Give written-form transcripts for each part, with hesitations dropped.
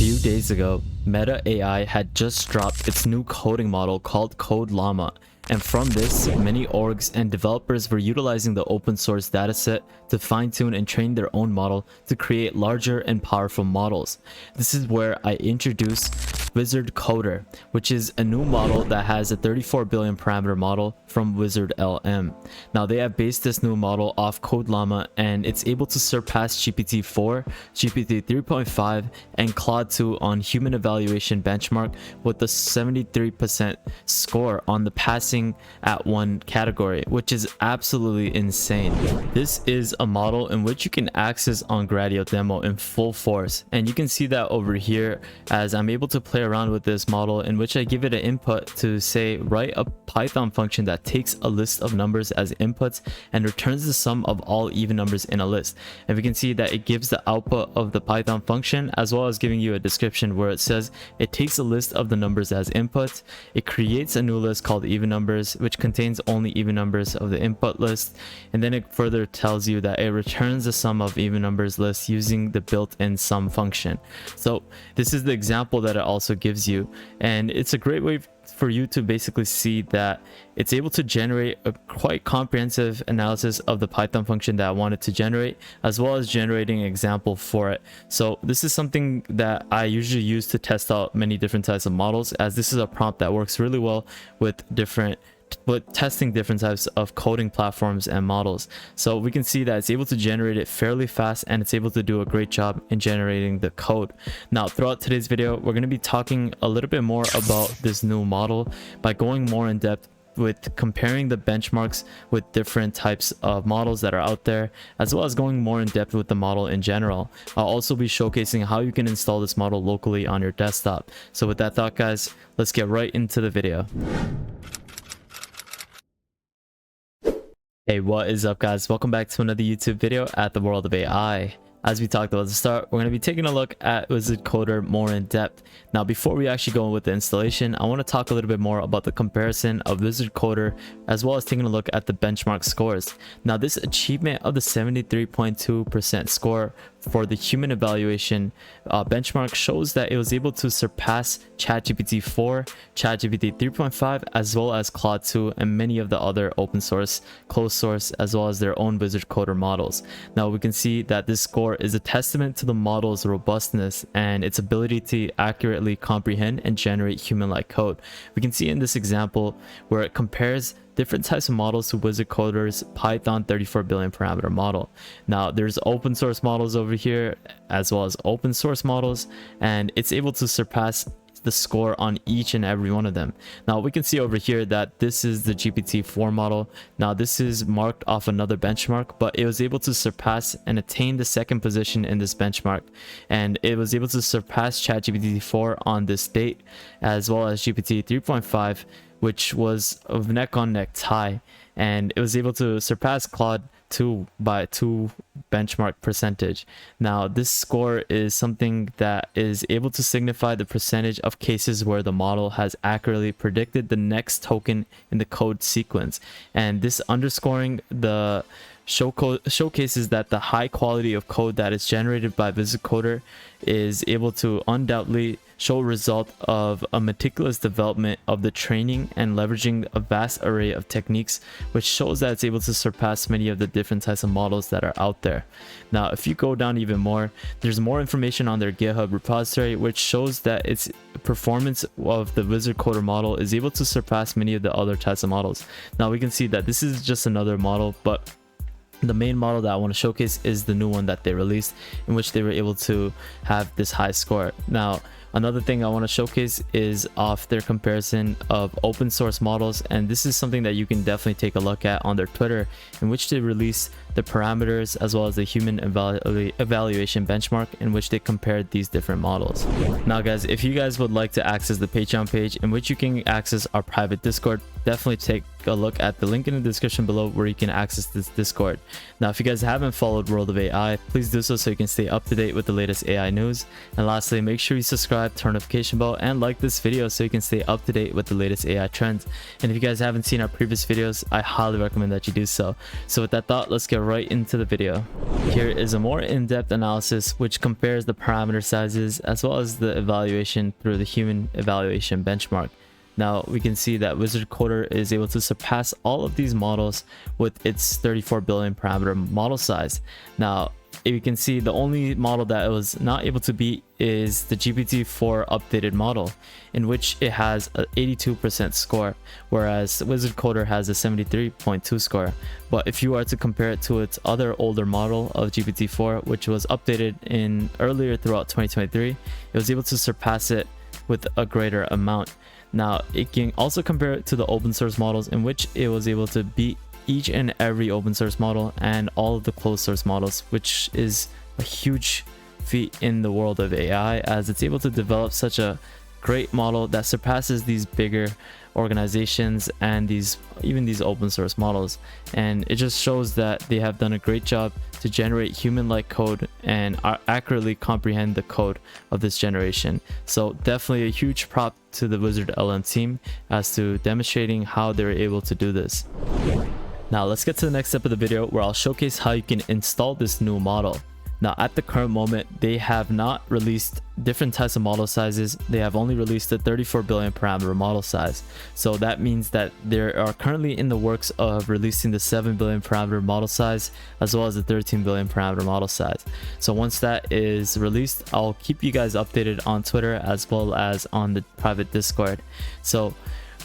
few days ago, Meta AI had just dropped its new coding model called Code Llama, and from this, many orgs and developers were utilizing the open source dataset to fine-tune and train their own model to create larger and powerful models. This is where I introduce WizardCoder, which is a new model that has a 34 billion parameter model from WizardLM. Now they have based this new model off Code Llama, and it's able to surpass GPT-4, GPT-3.5, and Claude 2 on HumanEval Benchmark with a 73% score on the passing at one category, which is absolutely insane. This is a model in which you can access on Gradio demo in full force, and you can see that over here as I'm able to play around with this model, in which I give it an input to say write a Python function that takes a list of numbers as inputs and returns the sum of all even numbers in a list. And we can see that it gives the output of the Python function, as well as giving you a description where it says it takes a list of the numbers as inputs, it creates a new list called even numbers, which contains only even numbers of the input list, and then it further tells you that it returns the sum of even numbers list using the built-in sum function. So this is the example that it also gives you, and it's a great way for you to basically see that it's able to generate a quite comprehensive analysis of the Python function that I wanted to generate, as well as generating an example for it. So this is something that I usually use to test out many different types of models, as this is a prompt that works really well with testing different types of coding platforms and models. So we can see that it's able to generate it fairly fast, and it's able to do a great job in generating the code. Now throughout today's video, we're going to be talking a little bit more about this new model by going more in depth with comparing the benchmarks with different types of models that are out there, as well as going more in depth with the model in general. I'll also be showcasing how you can install this model locally on your desktop. So with that thought, guys, let's get right into the video. Hey, what is up, guys? Welcome back to another YouTube video at the World of AI. As we talked about at the start, we're going to be taking a look at WizardCoder more in depth. Now, before we actually go with the installation, I want to talk a little bit more about the comparison of WizardCoder, as well as taking a look at the benchmark scores. Now, this achievement of the 73.2% score for the human evaluation benchmark shows that it was able to surpass ChatGPT-4, ChatGPT-3.5, as well as Claude 2 and many of the other open source, closed source, as well as their own WizardCoder models. Now we can see that this score is a testament to the model's robustness and its ability to accurately comprehend and generate human-like code. We can see in this example where it compares different types of models to WizardCoder's Python 34 billion parameter model. Now there's open source models over here, as well as open source models, and it's able to surpass the score on each and every one of them. Now we can see over here that this is the GPT-4 model. Now this is marked off another benchmark, but it was able to surpass and attain the second position in this benchmark, and it was able to surpass ChatGPT-4 on this date, as well as GPT 3.5, which was a neck-on-neck tie, and it was able to surpass Claude 2 by 2 benchmark percentage. Now this score is something that is able to signify the percentage of cases where the model has accurately predicted the next token in the code sequence, and this underscoring the showcases that the high quality of code that is generated by WizardCoder is able to undoubtedly show a result of a meticulous development of the training and leveraging a vast array of techniques, which shows that it's able to surpass many of the different types of models that are out there. Now if you go down even more, there's more information on their GitHub repository, which shows that its performance of the WizardCoder model is able to surpass many of the other types of models. Now we can see that this is just another model, but the main model that I want to showcase is the new one that they released, in which they were able to have this high score. Now another thing I want to showcase is off their comparison of open source models, and this is something that you can definitely take a look at on their Twitter, in which they release the parameters as well as the human evaluation benchmark, in which they compared these different models. Now guys, if you guys would like to access the Patreon page, in which you can access our private Discord, definitely take a look at the link in the description below where you can access this Discord. Now if you guys haven't followed World of AI, please do so you can stay up to date with the latest AI news. And lastly, make sure you subscribe, turn notification bell, and like this video so you can stay up to date with the latest AI trends. And if you guys haven't seen our previous videos, I highly recommend that you do so. So with that thought, let's get get right into the video. Here is a more in-depth analysis which compares the parameter sizes as well as the evaluation through the HumanEval Benchmark. Now we can see that WizardCoder is able to surpass all of these models with its 34 billion parameter model size. Now you can see the only model that it was not able to beat is the GPT-4 updated model, in which it has an 82% score, whereas WizardCoder has a 73.2 score. But if you are to compare it to its other older model of GPT-4, which was updated earlier throughout 2023, it was able to surpass it with a greater amount. Now it can also compare it to the open source models, in which it was able to beat each and every open source model and all of the closed source models, which is a huge feat in the world of AI, as it's able to develop such a great model that surpasses these bigger organizations and even these open source models. And it just shows that they have done a great job to generate human-like code and accurately comprehend the code of this generation. So definitely a huge prop to the WizardLM team as to demonstrating how they're able to do this. Now let's get to the next step of the video, where I'll showcase how you can install this new model. Now at the current moment, they have not released different types of model sizes. They have only released the 34 billion parameter model size. So that means that they are currently in the works of releasing the 7 billion parameter model size, as well as the 13 billion parameter model size. So once that is released, I'll keep you guys updated on Twitter as well as on the private Discord. So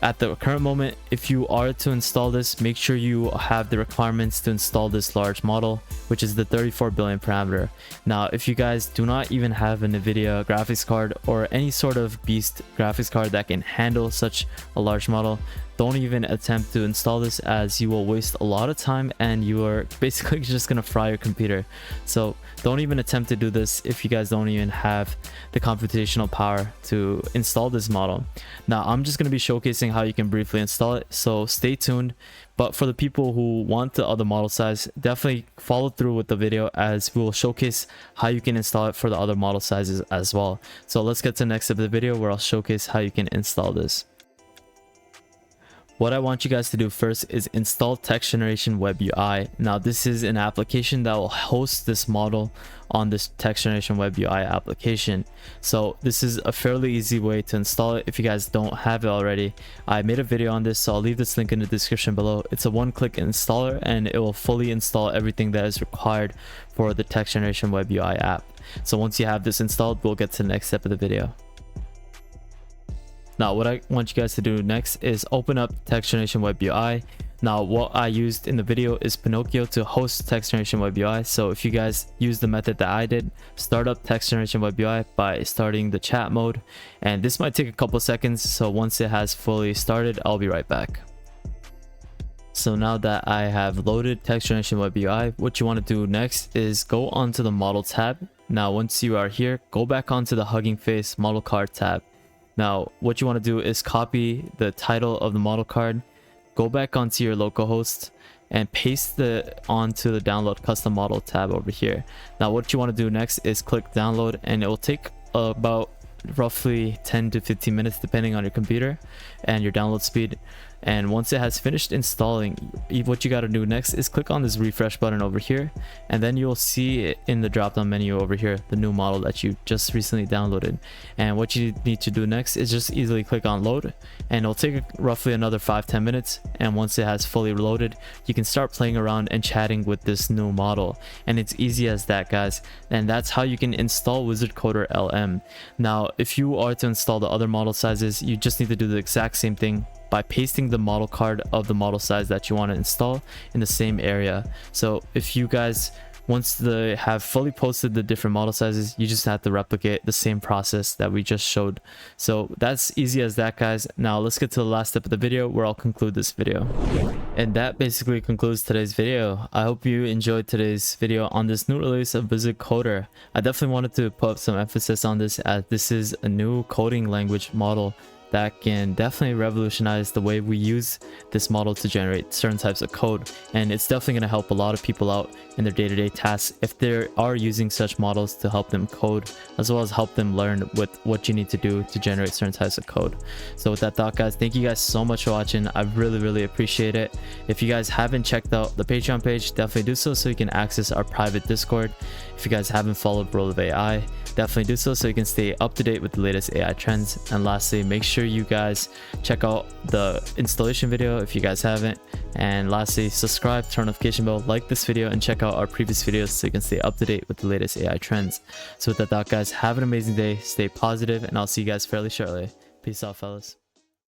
at the current moment, if you are to install this, make sure you have the requirements to install this large model, which is the 34 billion parameter. Now, if you guys do not even have a NVIDIA graphics card or any sort of beast graphics card that can handle such a large model, don't even attempt to install this, as you will waste a lot of time and you are basically just gonna fry your computer. So don't even attempt to do this if you guys don't even have the computational power to install this model. Now I'm just gonna be showcasing how you can briefly install it, so stay tuned. But for the people who want the other model size, definitely follow through with the video, as we will showcase how you can install it for the other model sizes as well. So let's get to the next step of the video, where I'll showcase how you can install this. What I want you guys to do first is install Text Generation Web UI. Now this is an application that will host this model on this Text Generation Web UI application. So this is a fairly easy way to install it if you guys don't have it already. I made a video on this, so I'll leave this link in the description below. It's a one-click installer and it will fully install everything that is required for the Text Generation Web UI app. So once you have this installed, we'll get to the next step of the video. Now what I want you guys to do next is open up Text Generation Web UI. Now what I used in the video is Pinocchio to host Text Generation Web UI. So if you guys use the method that I did, start up Text Generation Web UI by starting the chat mode. And this might take a couple seconds, so once it has fully started, I'll be right back. So now that I have loaded Text Generation Web UI, what you want to do next is go onto the model tab. Now once you are here, go back onto the Hugging Face model card tab. Now what you want to do is copy the title of the model card, go back onto your localhost and paste it onto the download custom model tab over here. Now what you want to do next is click download, and it will take about roughly 10 to 15 minutes depending on your computer and your download speed. And once it has finished installing, what you got to do next is click on this refresh button over here, and then you'll see in the drop down menu over here the new model that you just recently downloaded. And what you need to do next is just easily click on load, and it'll take roughly another 5-10 minutes. And once it has fully loaded, you can start playing around and chatting with this new model, and it's easy as that, guys. And that's how you can install WizardCoder LM. Now if you are to install the other model sizes, you just need to do the exact same thing by pasting the model card of the model size that you want to install in the same area. So if you guys, once they have fully posted the different model sizes, you just have to replicate the same process that we just showed. So that's easy as that, guys. Now let's get to the last step of the video, where I'll conclude this video. And that basically concludes today's video. I hope you enjoyed today's video on this new release of WizardCoder. I definitely wanted to put some emphasis on this, as this is a new coding language model that can definitely revolutionize the way we use this model to generate certain types of code. And it's definitely going to help a lot of people out in their day-to-day tasks if they are using such models to help them code, as well as help them learn with what you need to do to generate certain types of code. So with that thought, guys, thank you guys so much for watching. I really appreciate it. If you guys haven't checked out the Patreon page, definitely do so you can access our private Discord. If you guys haven't followed World of AI, definitely do so you can stay up to date with the latest AI trends. And lastly, make sure you guys check out the installation video if you guys haven't. And lastly, subscribe, turn notification bell, like this video, and check out our previous videos so you can stay up to date with the latest AI trends. So with that thought, guys, have an amazing day, stay positive, and I'll see you guys fairly shortly. Peace out, fellas.